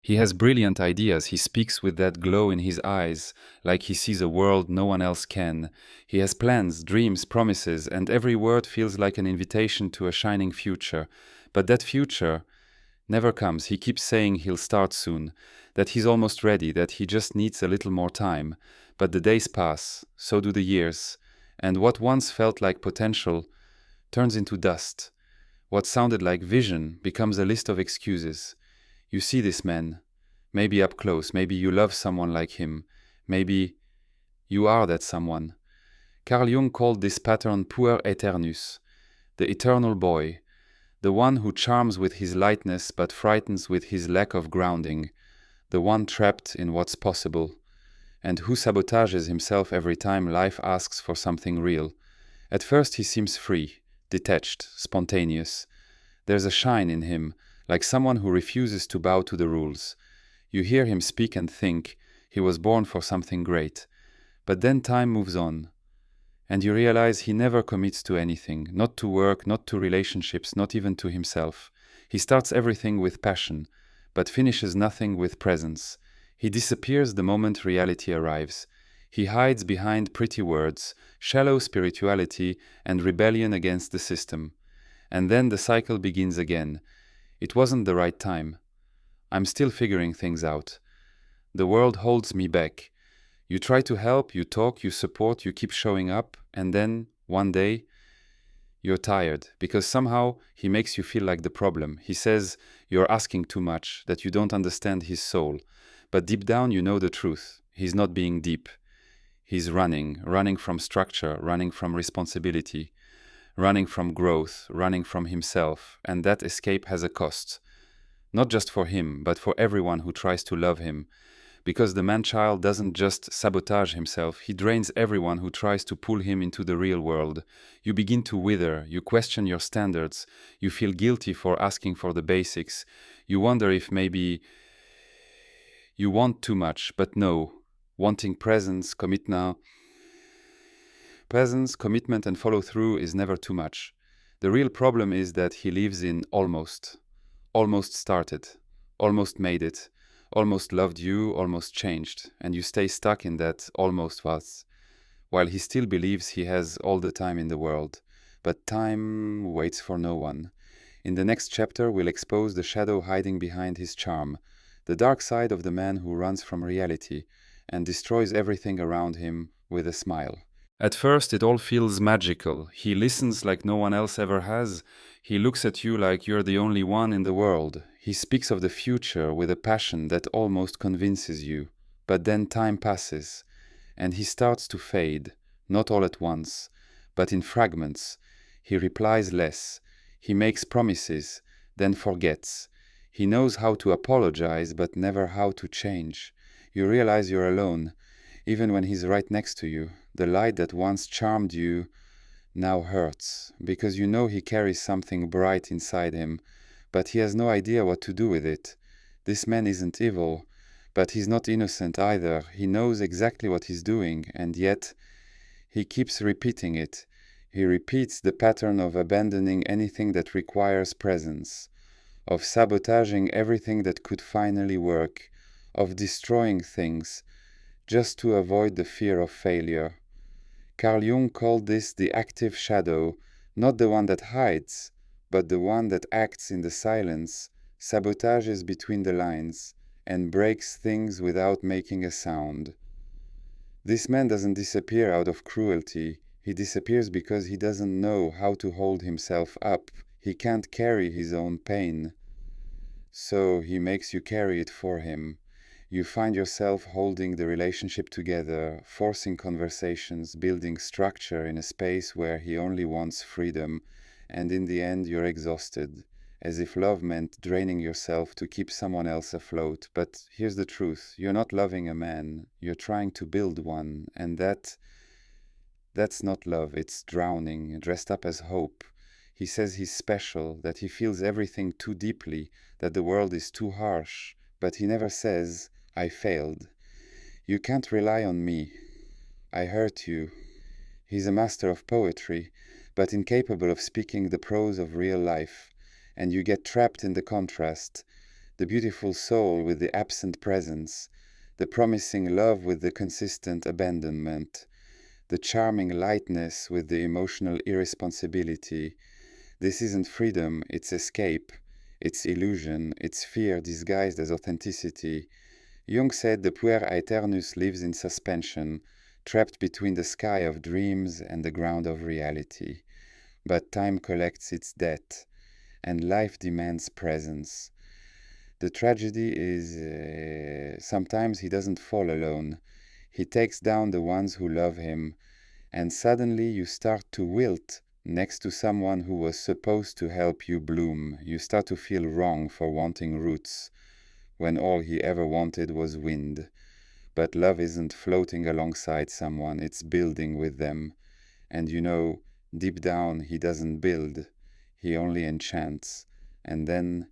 He has brilliant ideas. He speaks with that glow in his eyes, like he sees a world no one else can. He has plans, dreams, promises, and every word feels like an invitation to a shining future. But that future never comes. He keeps saying he'll start soon, that he's almost ready, that he just needs a little more time. But the days pass, so do the years, and what once felt like potential turns into dust. What sounded like vision becomes a list of excuses. You see this man, maybe up close, maybe you love someone like him, maybe you are that someone. Carl Jung called this pattern Puer Aeternus, the eternal boy, the one who charms with his lightness but frightens with his lack of grounding, the one trapped in what's possible, and who sabotages himself every time life asks for something real. At first he seems free, detached, spontaneous. There's a shine in him, like someone who refuses to bow to the rules. You hear him speak and think he was born for something great. But then time moves on, and you realize he never commits to anything, not to work, not to relationships, not even to himself. He starts everything with passion, but finishes nothing with presence. He disappears the moment reality arrives. He hides behind pretty words, shallow spirituality, and rebellion against the system. And then the cycle begins again. It wasn't the right time. I'm still figuring things out. The world holds me back. You try to help, you talk, you support, you keep showing up, and then, one day, you're tired, because somehow he makes you feel like the problem. He says you're asking too much, that you don't understand his soul. But deep down you know the truth. He's not being deep. He's running from structure, running from responsibility, running from growth, running from himself, and that escape has a cost. Not just for him, but for everyone who tries to love him. Because the man-child doesn't just sabotage himself, he drains everyone who tries to pull him into the real world. You begin to wither, you question your standards, you feel guilty for asking for the basics, you wonder if maybe you want too much, but no. Wanting presence, commitment and follow-through is never too much. The real problem is that he lives in almost. Almost started, almost made it, almost loved you, almost changed, and you stay stuck in that almost was, while he still believes he has all the time in the world. But time waits for no one. In the next chapter, we'll expose the shadow hiding behind his charm, the dark side of the man who runs from reality and destroys everything around him with a smile. At first, it all feels magical. He listens like no one else ever has. He looks at you like you're the only one in the world. He speaks of the future with a passion that almost convinces you. But then time passes, and he starts to fade, not all at once, but in fragments. He replies less. He makes promises, then forgets. He knows how to apologize, but never how to change. You realize you're alone, even when he's right next to you. The light that once charmed you now hurts, because you know he carries something bright inside him, but he has no idea what to do with it. This man isn't evil, but he's not innocent either. He knows exactly what he's doing, and yet he keeps repeating it. He repeats the pattern of abandoning anything that requires presence, of sabotaging everything that could finally work, of destroying things, just to avoid the fear of failure. Carl Jung called this the active shadow, not the one that hides, but the one that acts in the silence, sabotages between the lines, and breaks things without making a sound. This man doesn't disappear out of cruelty. He disappears because he doesn't know how to hold himself up. He can't carry his own pain. So he makes you carry it for him. You find yourself holding the relationship together, forcing conversations, building structure in a space where he only wants freedom, and in the end you're exhausted, as if love meant draining yourself to keep someone else afloat. But here's the truth, you're not loving a man, you're trying to build one, and that's not love, it's drowning, dressed up as hope. He says he's special, that he feels everything too deeply, that the world is too harsh, but he never says, I failed. You can't rely on me. I hurt you. He's a master of poetry, but incapable of speaking the prose of real life, and you get trapped in the contrast. the beautiful soul with the absent presence, the promising love with the consistent abandonment, the charming lightness with the emotional irresponsibility. This isn't freedom, it's escape, it's illusion, it's fear disguised as authenticity. Jung said the Puer Aeternus lives in suspension, trapped between the sky of dreams and the ground of reality. But time collects its debt, and life demands presence. The tragedy is sometimes he doesn't fall alone. He takes down the ones who love him, and suddenly you start to wilt next to someone who was supposed to help you bloom. You start to feel wrong for wanting roots, when all he ever wanted was wind. But love isn't floating alongside someone, it's building with them. And you know, deep down, he doesn't build, he only enchants, and then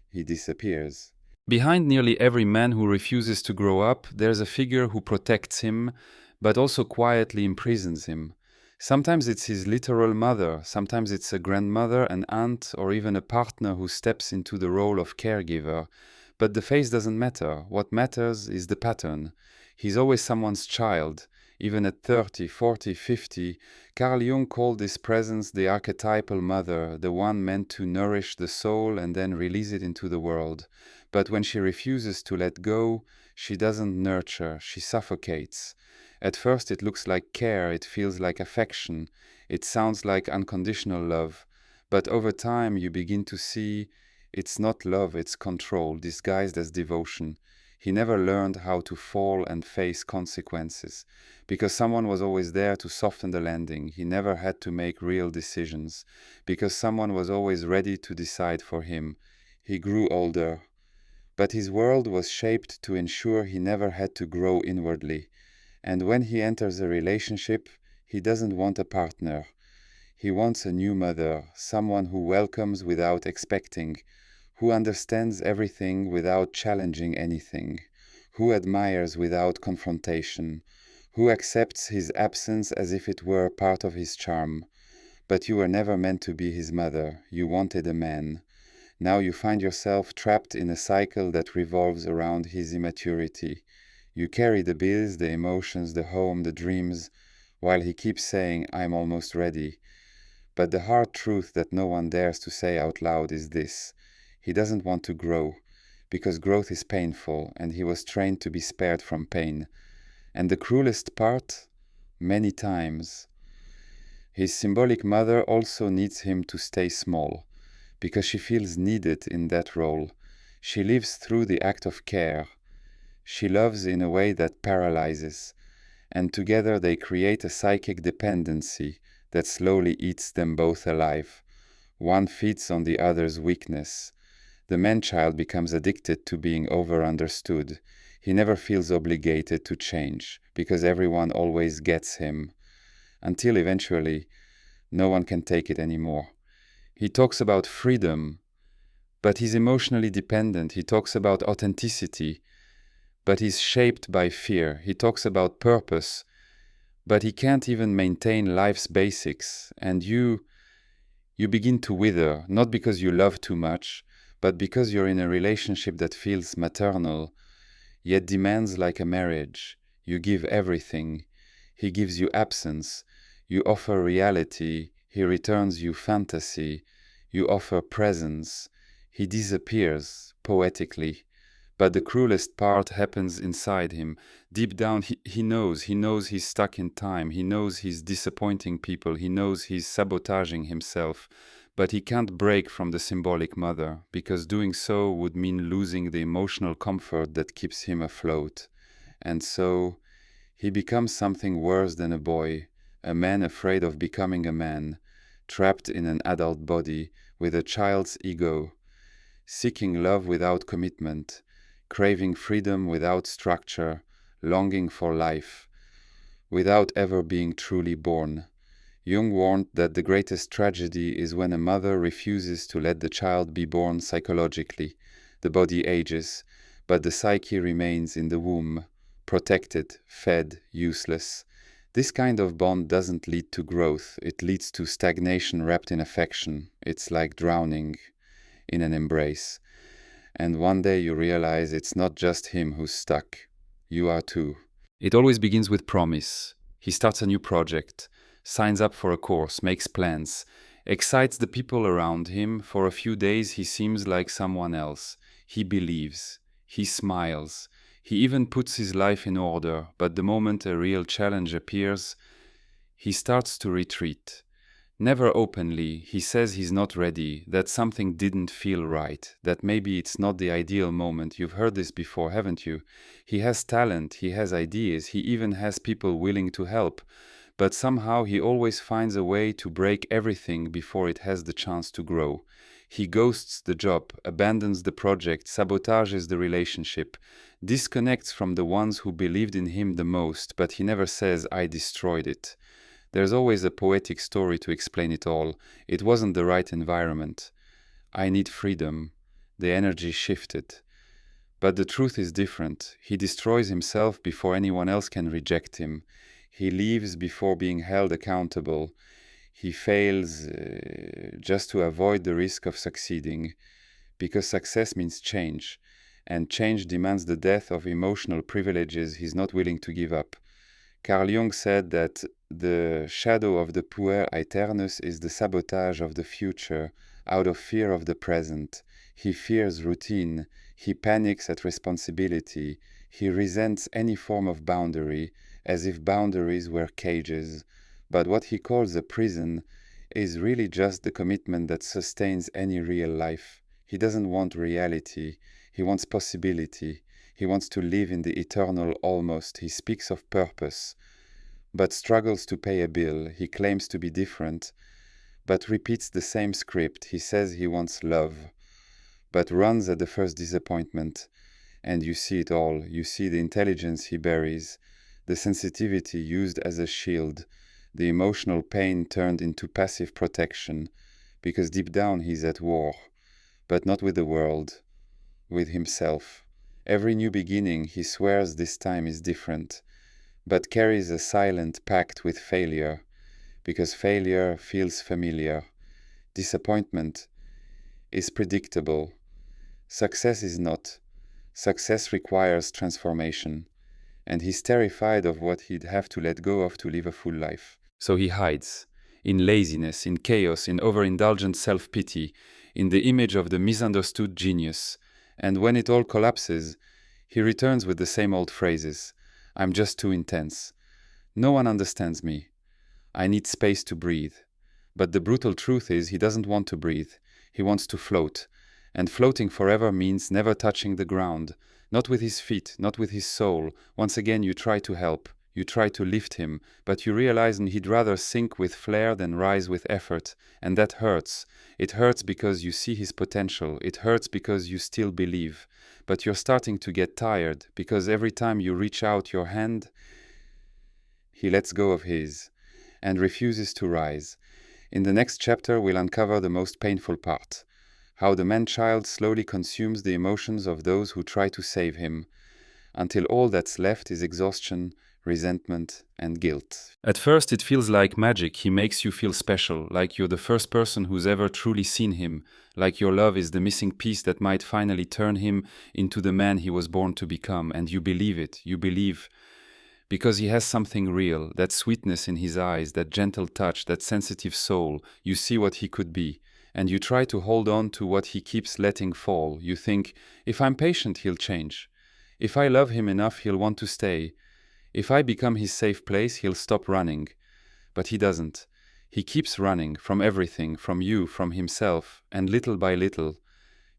he disappears. Behind nearly every man who refuses to grow up, there's a figure who protects him, but also quietly imprisons him. Sometimes it's his literal mother, sometimes it's a grandmother, an aunt, or even a partner who steps into the role of caregiver. But the face doesn't matter. What matters is the pattern. He's always someone's child. Even at 30, 40, 50, Carl Jung called this presence the archetypal mother, the one meant to nourish the soul and then release it into the world. But when she refuses to let go, she doesn't nurture, she suffocates. At first it looks like care, it feels like affection, it sounds like unconditional love. But over time you begin to see it's not love, it's control, disguised as devotion. He never learned how to fall and face consequences, because someone was always there to soften the landing. He never had to make real decisions, because someone was always ready to decide for him. He grew older, but his world was shaped to ensure he never had to grow inwardly. And when he enters a relationship, he doesn't want a partner. He wants a new mother, someone who welcomes without expecting, who understands everything without challenging anything, who admires without confrontation, who accepts his absence as if it were part of his charm. But you were never meant to be his mother. You wanted a man. Now you find yourself trapped in a cycle that revolves around his immaturity. You carry the bills, the emotions, the home, the dreams, while he keeps saying, "I'm almost ready." But the hard truth that no one dares to say out loud is this: he doesn't want to grow, because growth is painful, and he was trained to be spared from pain. And the cruelest part, many times, his symbolic mother also needs him to stay small, because she feels needed in that role. She lives through the act of care. She loves in a way that paralyzes, and together they create a psychic dependency that slowly eats them both alive. One feeds on the other's weakness. The man-child becomes addicted to being over-understood. He never feels obligated to change, because everyone always gets him, until eventually no one can take it anymore. He talks about freedom, but he's emotionally dependent. He talks about authenticity, but he's shaped by fear. He talks about purpose, but he can't even maintain life's basics. And you begin to wither, not because you love too much, but because you're in a relationship that feels maternal, yet demands like a marriage. You give everything. He gives you absence. You offer reality. He returns you fantasy. You offer presence. He disappears, poetically. But the cruelest part happens inside him. Deep down, he knows he's stuck in time. He knows he's disappointing people. He knows he's sabotaging himself. But he can't break from the symbolic mother, because doing so would mean losing the emotional comfort that keeps him afloat. And so he becomes something worse than a boy, a man afraid of becoming a man, trapped in an adult body with a child's ego, seeking love without commitment, craving freedom without structure, longing for life, without ever being truly born. Jung warned that the greatest tragedy is when a mother refuses to let the child be born psychologically. The body ages, but the psyche remains in the womb, protected, fed, useless. This kind of bond doesn't lead to growth, it leads to stagnation wrapped in affection. It's like drowning in an embrace. And one day you realize it's not just him who's stuck. You are too. It always begins with promise. He starts a new project, signs up for a course, makes plans, excites the people around him. For a few days he seems like someone else. He believes. He smiles. He even puts his life in order, but the moment a real challenge appears, he starts to retreat. Never openly, he says he's not ready, that something didn't feel right, that maybe it's not the ideal moment. You've heard this before, haven't you? He has talent, he has ideas, he even has people willing to help, but somehow he always finds a way to break everything before it has the chance to grow. He ghosts the job, abandons the project, sabotages the relationship, disconnects from the ones who believed in him the most, but he never says, "I destroyed it." There's always a poetic story to explain it all. It wasn't the right environment. I need freedom. The energy shifted. But the truth is different. He destroys himself before anyone else can reject him. He leaves before being held accountable. He fails just to avoid the risk of succeeding, because success means change, and change demands the death of emotional privileges he's not willing to give up. Carl Jung said that the shadow of the Puer Aeternus is the sabotage of the future out of fear of the present. He fears routine. He panics at responsibility. He resents any form of boundary, as if boundaries were cages. But what he calls a prison is really just the commitment that sustains any real life. He doesn't want reality. He wants possibility. He wants to live in the eternal almost. He speaks of purpose, but struggles to pay a bill. He claims to be different, but repeats the same script. He says he wants love, but runs at the first disappointment. And you see it all. You see the intelligence he buries, the sensitivity used as a shield, the emotional pain turned into passive protection, because deep down he's at war, but not with the world, with himself. Every new beginning, he swears this time is different, but carries a silent pact with failure, because failure feels familiar. Disappointment is predictable. Success is not. Success requires transformation, and he's terrified of what he'd have to let go of to live a full life. So he hides, in laziness, in chaos, in overindulgent self-pity, in the image of the misunderstood genius. And when it all collapses, he returns with the same old phrases. I'm just too intense. No one understands me. I need space to breathe. But the brutal truth is he doesn't want to breathe. He wants to float. And floating forever means never touching the ground. Not with his feet, not with his soul. Once again you try to help. You try to lift him, but you realize he'd rather sink with flair than rise with effort, and that hurts. It hurts because you see his potential. It hurts because you still believe. But you're starting to get tired, because every time you reach out your hand, he lets go of his, and refuses to rise. In the next chapter, we'll uncover the most painful part, how the man-child slowly consumes the emotions of those who try to save him, until all that's left is exhaustion, resentment, and guilt. At first it feels like magic. He makes you feel special, like you're the first person who's ever truly seen him, like your love is the missing piece that might finally turn him into the man he was born to become, and you believe it. You believe because he has something real, that sweetness in his eyes, that gentle touch, that sensitive soul. You see what he could be, and you try to hold on to what he keeps letting fall. You think, if I'm patient, he'll change. If I love him enough, he'll want to stay. If I become his safe place, he'll stop running. But he doesn't. He keeps running from everything, from you, from himself, and little by little,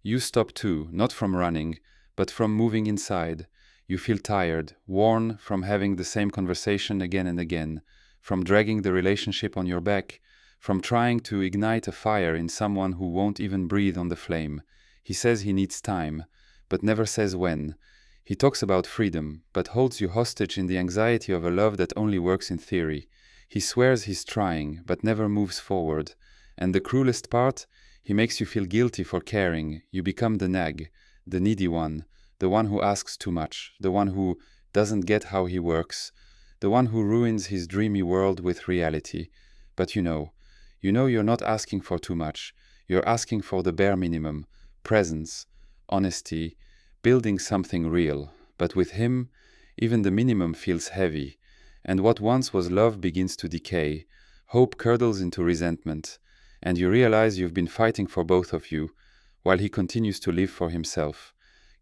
you stop too, not from running, but from moving inside. You feel tired, worn from having the same conversation again and again, from dragging the relationship on your back, from trying to ignite a fire in someone who won't even breathe on the flame. He says he needs time, but never says when. He talks about freedom, but holds you hostage in the anxiety of a love that only works in theory. He swears he's trying, but never moves forward. And the cruelest part, he makes you feel guilty for caring. You become the nag, the needy one, the one who asks too much, the one who doesn't get how he works, the one who ruins his dreamy world with reality. But you know you're not asking for too much. You're asking for the bare minimum, presence, honesty, building something real. But with him, even the minimum feels heavy, and what once was love begins to decay. Hope curdles into resentment, and you realize you've been fighting for both of you, while he continues to live for himself.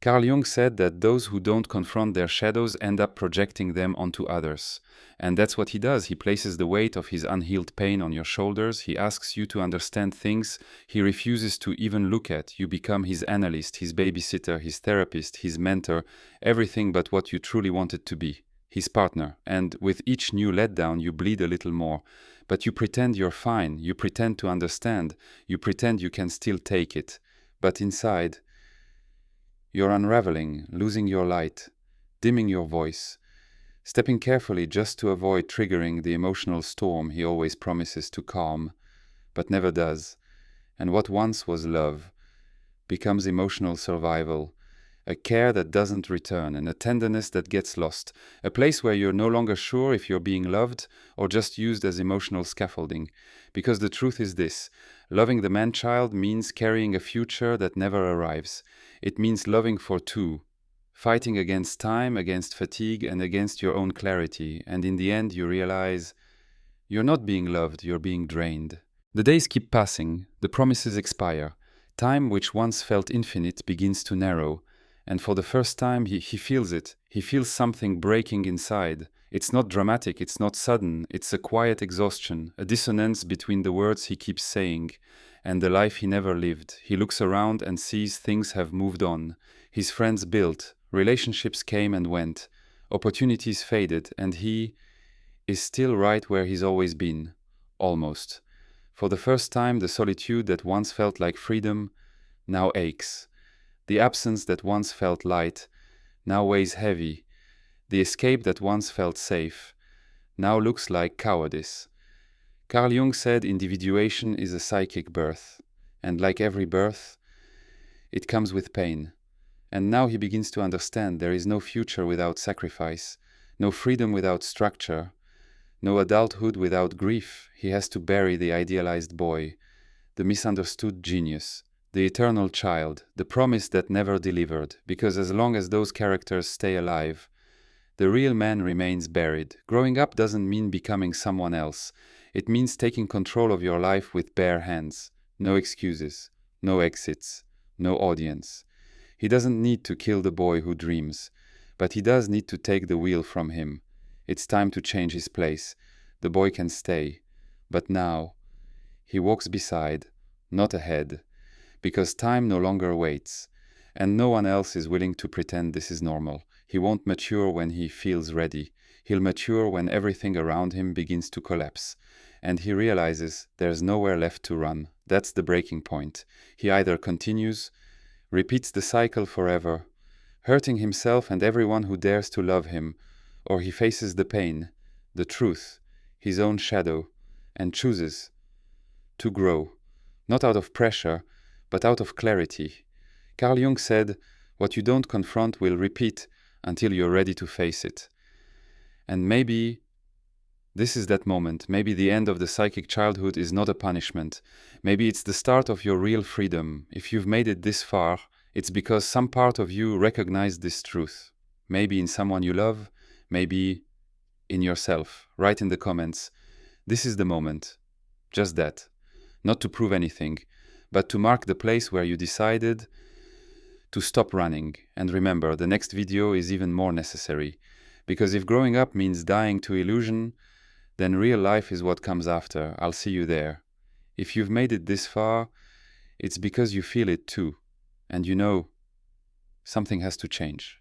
Carl Jung said that those who don't confront their shadows end up projecting them onto others. And that's what he does. He places the weight of his unhealed pain on your shoulders. He asks you to understand things he refuses to even look at. You become his analyst, his babysitter, his therapist, his mentor, everything but what you truly wanted to be, his partner. And with each new letdown, you bleed a little more. But you pretend you're fine. You pretend to understand. You pretend you can still take it. But inside, you're unraveling, losing your light, dimming your voice, stepping carefully just to avoid triggering the emotional storm he always promises to calm, but never does. And what once was love becomes emotional survival, a care that doesn't return, and a tenderness that gets lost, a place where you're no longer sure if you're being loved or just used as emotional scaffolding. Because the truth is this: loving the man-child means carrying a future that never arrives. It means loving for two, fighting against time, against fatigue, and against your own clarity. And in the end, you realize you're not being loved, you're being drained. The days keep passing, the promises expire. Time, which once felt infinite, begins to narrow. And for the first time, he feels it. He feels something breaking inside. It's not dramatic, it's not sudden. It's a quiet exhaustion, a dissonance between the words he keeps saying and the life he never lived. He looks around and sees things have moved on. His friends built, relationships came and went, opportunities faded, and he is still right where he's always been. Almost. For the first time, the solitude that once felt like freedom now aches. The absence that once felt light now weighs heavy. The escape that once felt safe now looks like cowardice. Carl Jung said individuation is a psychic birth, and like every birth, it comes with pain. And now he begins to understand there is no future without sacrifice, no freedom without structure, no adulthood without grief. He has to bury the idealized boy, the misunderstood genius, the eternal child, the promise that never delivered, because as long as those characters stay alive, the real man remains buried. Growing up doesn't mean becoming someone else. It means taking control of your life with bare hands. No excuses, no exits, no audience. He doesn't need to kill the boy who dreams, but he does need to take the wheel from him. It's time to change his place. The boy can stay, but now he walks beside, not ahead, because time no longer waits, and no one else is willing to pretend this is normal. He won't mature when he feels ready. He'll mature when everything around him begins to collapse, and he realizes there's nowhere left to run. That's the breaking point. He either continues, repeats the cycle forever, hurting himself and everyone who dares to love him, or he faces the pain, the truth, his own shadow, and chooses to grow, not out of pressure, but out of clarity. Carl Jung said, "What you don't confront will repeat until you're ready to face it." And maybe this is that moment. Maybe the end of the psychic childhood is not a punishment. Maybe it's the start of your real freedom. If you've made it this far, it's because some part of you recognized this truth. Maybe in someone you love, maybe in yourself. Write in the comments, this is the moment. Just that. Not to prove anything, but to mark the place where you decided to stop running. And remember, the next video is even more necessary. Because if growing up means dying to illusion, then real life is what comes after. I'll see you there. If you've made it this far, it's because you feel it too. And you know, something has to change.